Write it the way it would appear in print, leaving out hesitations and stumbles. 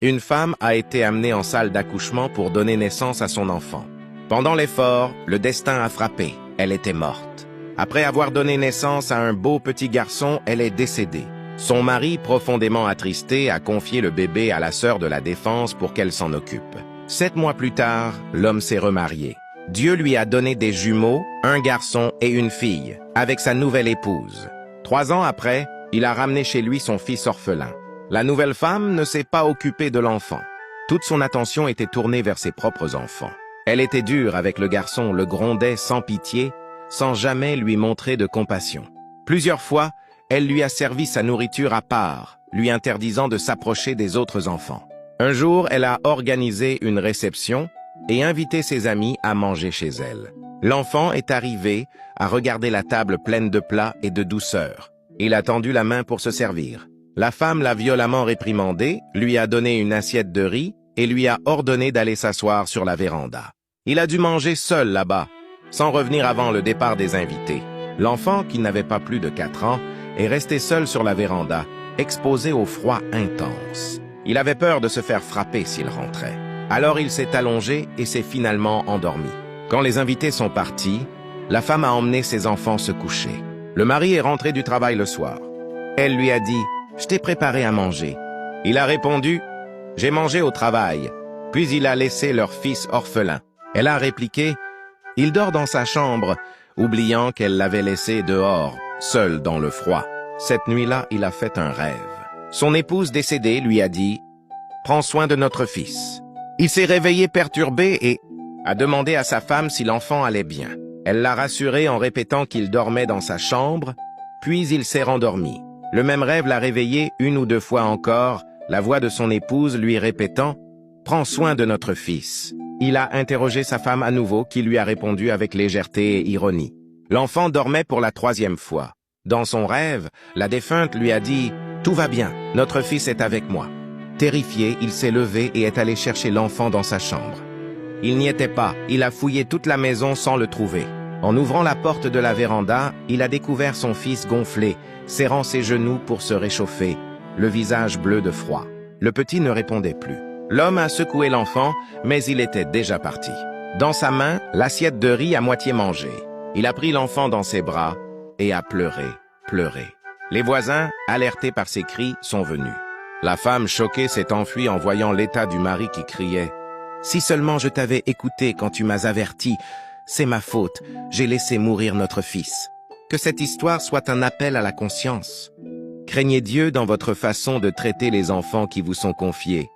Une femme a été amenée en salle d'accouchement pour donner naissance à son enfant. Pendant l'effort, le destin a frappé. Elle était morte. Après avoir donné naissance à un beau petit garçon, elle est décédée. Son mari, profondément attristé, a confié le bébé à la sœur de la défense pour qu'elle s'en occupe. 7 mois plus tard, l'homme s'est remarié. Dieu lui a donné des jumeaux, un garçon et une fille, avec sa nouvelle épouse. 3 ans après, il a ramené chez lui son fils orphelin. La nouvelle femme ne s'est pas occupée de l'enfant. Toute son attention était tournée vers ses propres enfants. Elle était dure avec le garçon, le grondait sans pitié, sans jamais lui montrer de compassion. Plusieurs fois, elle lui a servi sa nourriture à part, lui interdisant de s'approcher des autres enfants. Un jour, elle a organisé une réception et invité ses amis à manger chez elle. L'enfant est arrivé à regarder la table pleine de plats et de douceur. Il a tendu la main pour se servir. La femme l'a violemment réprimandé, lui a donné une assiette de riz et lui a ordonné d'aller s'asseoir sur la véranda. Il a dû manger seul là-bas, sans revenir avant le départ des invités. L'enfant, qui n'avait pas plus de 4 ans, est resté seul sur la véranda, exposé au froid intense. Il avait peur de se faire frapper s'il rentrait. Alors il s'est allongé et s'est finalement endormi. Quand les invités sont partis, la femme a emmené ses enfants se coucher. Le mari est rentré du travail le soir. Elle lui a dit « Je t'ai préparé à manger ». Il a répondu « J'ai mangé au travail ». Puis il a laissé leur fils orphelin. Elle a répliqué « Il dort dans sa chambre », oubliant qu'elle l'avait laissé dehors, seul dans le froid. Cette nuit-là, il a fait un rêve. Son épouse décédée lui a dit « Prends soin de notre fils ». Il s'est réveillé perturbé et a demandé à sa femme si l'enfant allait bien. Elle l'a rassuré en répétant qu'il dormait dans sa chambre, puis il s'est rendormi. Le même rêve l'a réveillé 1 ou 2 fois encore, la voix de son épouse lui répétant « Prends soin de notre fils ». Il a interrogé sa femme à nouveau, qui lui a répondu avec légèreté et ironie. L'enfant dormait pour la 3e fois. Dans son rêve, la défunte lui a dit « Tout va bien, notre fils est avec moi ». Terrifié, il s'est levé et est allé chercher l'enfant dans sa chambre. Il n'y était pas, il a fouillé toute la maison sans le trouver. En ouvrant la porte de la véranda, il a découvert son fils gonflé, serrant ses genoux pour se réchauffer, le visage bleu de froid. Le petit ne répondait plus. L'homme a secoué l'enfant, mais il était déjà parti. Dans sa main, l'assiette de riz à moitié mangée. Il a pris l'enfant dans ses bras et a pleuré, pleuré. Les voisins, alertés par ses cris, sont venus. La femme choquée s'est enfuie en voyant l'état du mari qui criait « Si seulement je t'avais écouté quand tu m'as averti, c'est ma faute, j'ai laissé mourir notre fils. » Que cette histoire soit un appel à la conscience. Craignez Dieu dans votre façon de traiter les enfants qui vous sont confiés.